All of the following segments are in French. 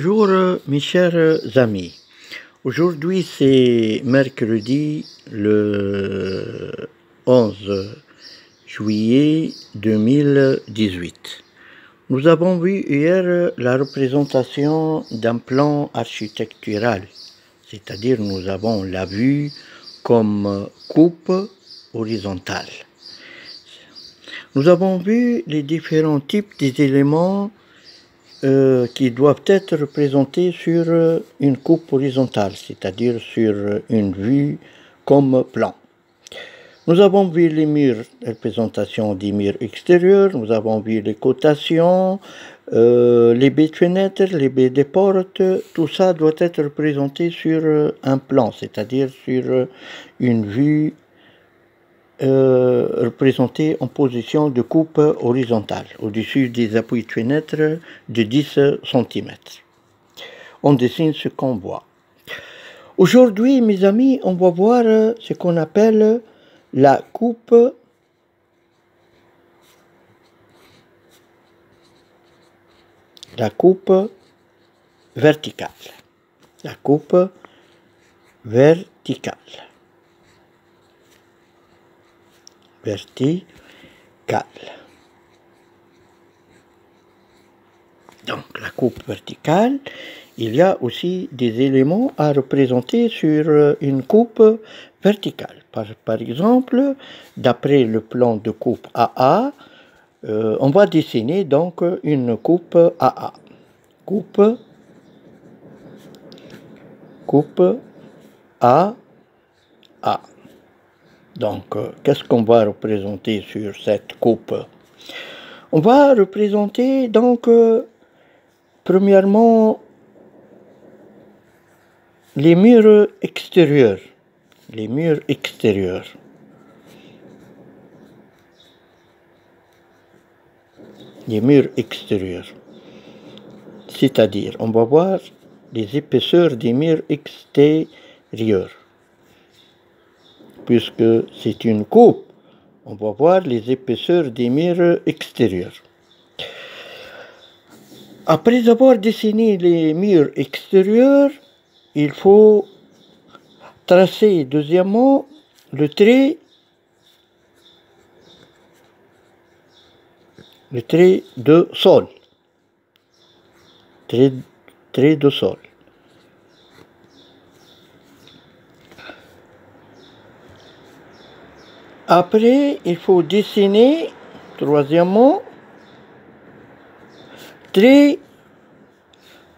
Bonjour mes chers amis. Aujourd'hui c'est mercredi le 11 juillet 2018. Nous avons vu hier la représentation d'un plan architectural, c'est-à-dire nous avons la vue comme coupe horizontale. Nous avons vu les différents types des éléments qui doivent être représentés sur une coupe horizontale, c'est-à-dire sur une vue comme plan. Nous avons vu les murs, la représentation des murs extérieurs, nous avons vu les cotations, les baies de fenêtres, les baies des portes, tout ça doit être représenté sur un plan, c'est-à-dire sur une vue représentée en position de coupe horizontale, au-dessus des appuis de fenêtre de 10 cm. On dessine ce qu'on voit. Aujourd'hui, mes amis, on va voir ce qu'on appelle la coupe verticale. La coupe verticale. Donc la coupe verticale, il y a aussi des éléments à représenter sur une coupe verticale. Par exemple, d'après le plan de coupe AA, on va dessiner donc une coupe AA. Coupe AA. Donc, qu'est-ce qu'on va représenter sur cette coupe? On va représenter donc, premièrement, les murs extérieurs. Les murs extérieurs. Les murs extérieurs. C'est-à-dire, on va voir les épaisseurs des murs extérieurs. Puisque c'est une coupe, on va voir les épaisseurs des murs extérieurs. Après avoir dessiné les murs extérieurs, il faut tracer deuxièmement le trait de sol. Trait de sol. Après, il faut dessiner, troisièmement, trait,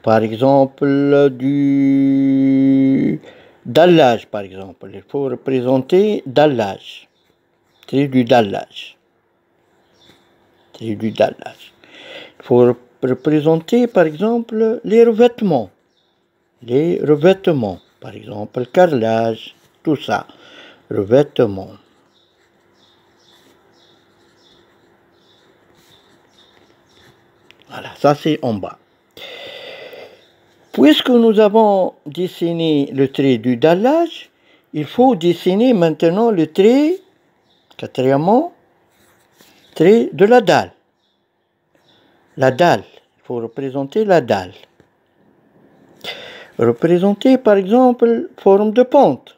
par exemple, du dallage, par exemple. Il faut représenter dallage. Trait du dallage. Trait du dallage. Il faut représenter, par exemple, les revêtements. Les revêtements, par exemple, carrelage, tout ça. Revêtements. Voilà, ça c'est en bas. Puisque nous avons dessiné le trait du dallage, il faut dessiner maintenant le trait, quatrièmement, trait de la dalle. La dalle, il faut représenter la dalle. Représenter par exemple forme de pente.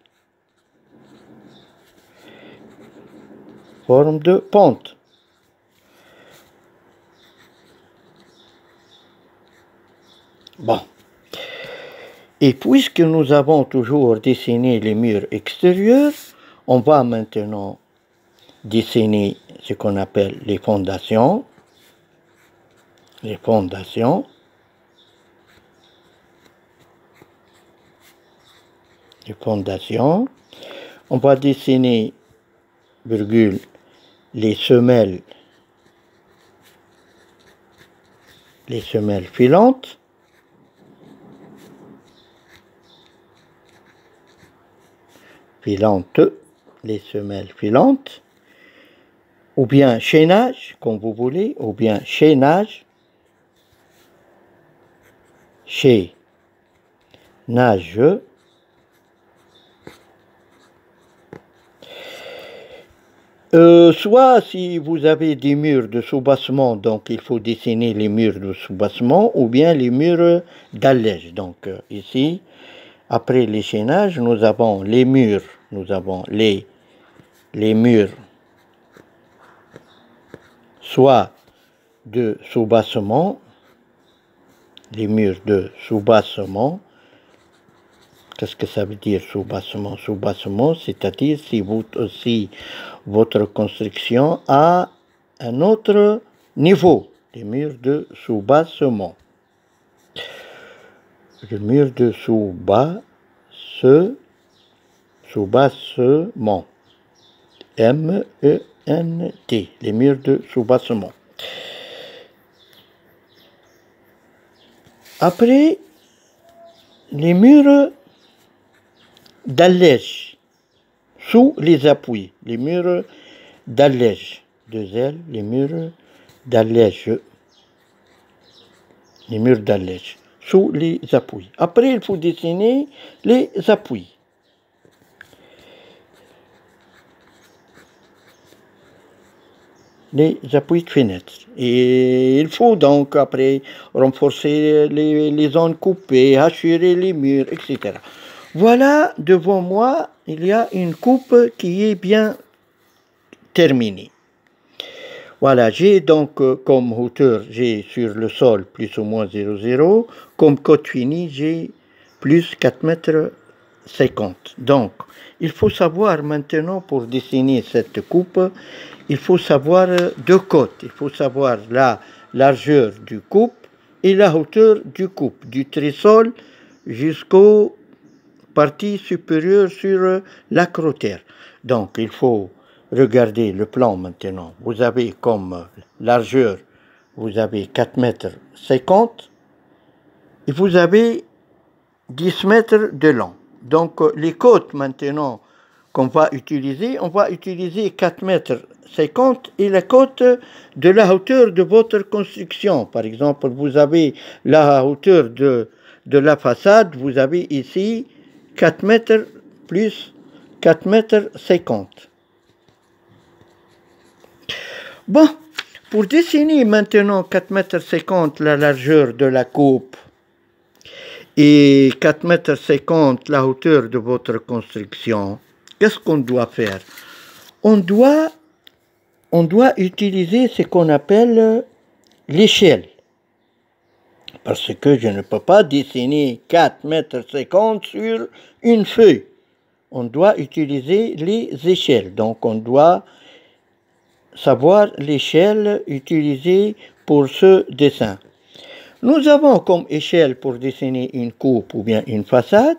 Forme de pente. Bon. Et puisque nous avons toujours dessiné les murs extérieurs, on va maintenant dessiner ce qu'on appelle les fondations. Les fondations. Les fondations. On va dessiner, virgule, les semelles filantes. Les semelles filantes, ou bien chaînage, comme vous voulez, ou bien chaînage, Soit si vous avez des murs de soubassement, donc il faut dessiner les murs de soubassement, ou bien les murs d'allège. Donc ici, après l'échaînage, nous avons les murs, nous avons les murs soit de soubassement, les murs de soubassement. Qu'est-ce que ça veut dire soubassement? Soubassement, c'est-à-dire si votre construction a un autre niveau, les murs de soubassement. Le mur de soubassement. M-E-N-T, les murs de soubassement. Après, les murs d'allège, sous les appuis, les murs d'allège, deux L, les murs d'allège, sous les appuis. Après, il faut dessiner les appuis. Les appuis de fenêtre. Et il faut donc après renforcer les zones coupées, hachurer les murs, etc. Voilà, devant moi, il y a une coupe qui est bien terminée. Voilà, j'ai donc comme hauteur, j'ai sur le sol plus ou moins 0,0. Comme côte finie, j'ai plus 4,50 m. Donc, il faut savoir maintenant pour dessiner cette coupe, il faut savoir deux côtes. Il faut savoir la largeur du coupe et la hauteur du coupe, du trésol jusqu'aux parties supérieures sur l'acrotère. Donc, il faut regarder le plan maintenant. Vous avez comme largeur, vous avez 4,50 m et vous avez 10 mètres de long. Donc, les côtes maintenant qu'on va utiliser, on va utiliser 4,50 m et la côte de la hauteur de votre construction. Par exemple, vous avez la hauteur de la façade, vous avez ici 4 mètres plus 4,50 m. Bon, pour dessiner maintenant 4,50 m la largeur de la coupe et 4,50 m la hauteur de votre construction, qu'est-ce qu'on doit faire? On doit utiliser ce qu'on appelle l'échelle. Parce que je ne peux pas dessiner 4,50 m sur une feuille. On doit utiliser les échelles. Donc on doit savoir l'échelle utilisée pour ce dessin. Nous avons comme échelle pour dessiner une coupe ou bien une façade,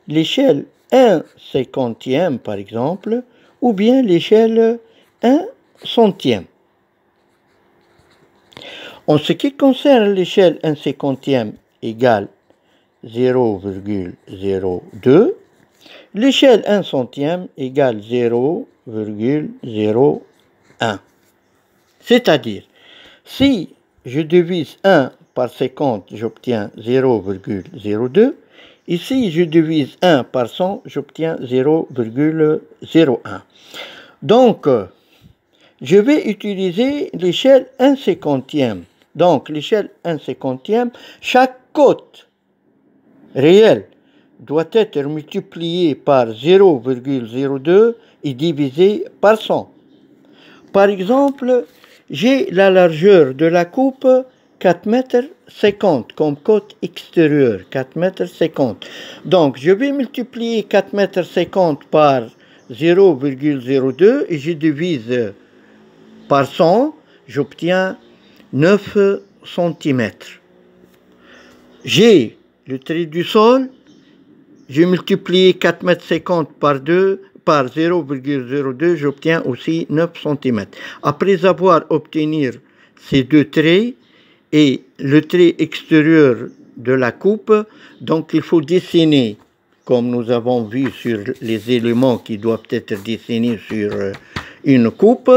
l'échelle 1/50 par exemple, ou bien l'échelle 1 centième. En ce qui concerne l'échelle 1/50 égale 0,02, l'échelle 1 centième égale 0,01. C'est-à-dire, si je divise 1 par 50, j'obtiens 0,02. Et si je divise 1 par 100, j'obtiens 0,01. Donc, je vais utiliser l'échelle 1/50. Donc, l'échelle 1/50, chaque côte réelle doit être multipliée par 0,02 et divisée par 100. Par exemple, j'ai la largeur de la coupe 4,50 m comme côte extérieure, 4,50 m. Donc, je vais multiplier 4,50 m par 0,02 et je divise par 100, j'obtiens 9 cm. J'ai le trait du sol, j'ai multiplié 4,50 m par 0,02, j'obtiens aussi 9 cm. Après avoir obtenu ces deux traits et le trait extérieur de la coupe, donc il faut dessiner, comme nous avons vu sur les éléments qui doivent être dessinés sur une coupe,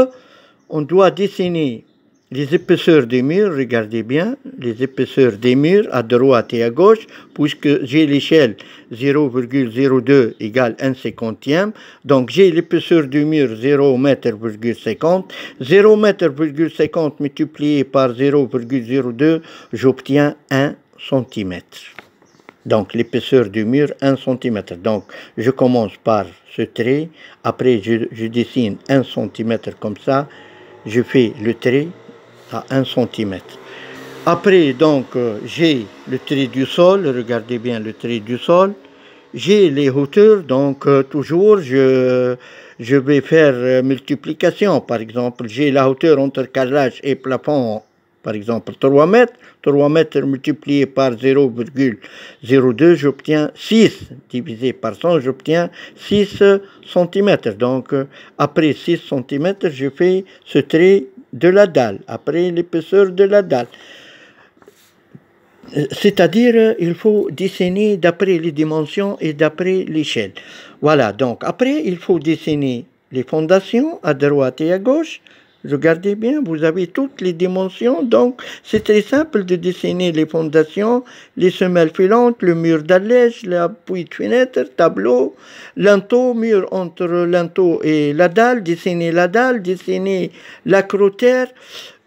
on doit dessiner les épaisseurs des murs, regardez bien, les épaisseurs des murs à droite et à gauche, puisque j'ai l'échelle 0,02 égale 1 cinquantième, donc j'ai l'épaisseur du mur 0 m,50, 0 m,50 multiplié par 0,02, j'obtiens 1 cm. Donc l'épaisseur du mur 1 cm. Donc je commence par ce trait, après je dessine 1 cm comme ça, je fais le trait à 1 cm. Après, donc, j'ai le trait du sol, regardez bien le trait du sol. J'ai les hauteurs, donc toujours je vais faire multiplication. Par exemple, j'ai la hauteur entre carrelage et plafond, par exemple 3 mètres. 3 mètres multiplié par 0,02, j'obtiens 6. Divisé par 100, j'obtiens 6 cm. Donc, après 6 cm, je fais ce trait de la dalle, après l'épaisseur de la dalle. C'est-à-dire, il faut dessiner d'après les dimensions et d'après l'échelle. Voilà, donc après, il faut dessiner les fondations à droite et à gauche. Regardez bien, vous avez toutes les dimensions, donc c'est très simple de dessiner les fondations, les semelles filantes, le mur d'allège, l'appui de fenêtre, tableau, linteau, mur entre linteau et la dalle, dessiner la dalle, dessiner l'acrotère.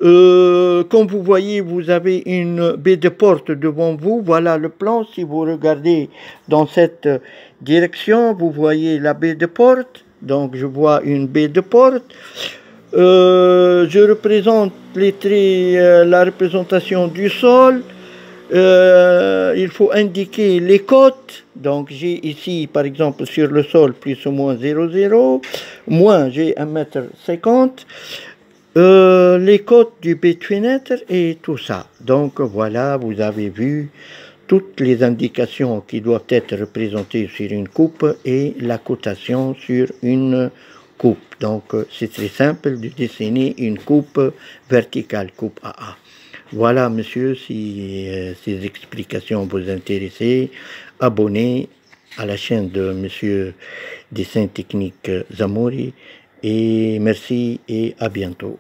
Comme vous voyez, vous avez une baie de porte devant vous. Voilà le plan. Si vous regardez dans cette direction, vous voyez la baie de porte. Donc, je vois une baie de porte. Je représente les traits, la représentation du sol. Il faut indiquer les côtes. Donc, j'ai ici, par exemple, sur le sol, plus ou moins 0,0. Moins, j'ai 1,50 m. Les côtes du baie de fenêtre et tout ça. Donc, voilà, vous avez vu toutes les indications qui doivent être représentées sur une coupe et la cotation sur une coupe. Donc, c'est très simple de dessiner une coupe verticale, coupe AA. Voilà, monsieur, si ces explications vous intéressent, abonnez à la chaîne de monsieur Dessin Technique Zamouri et merci et à bientôt.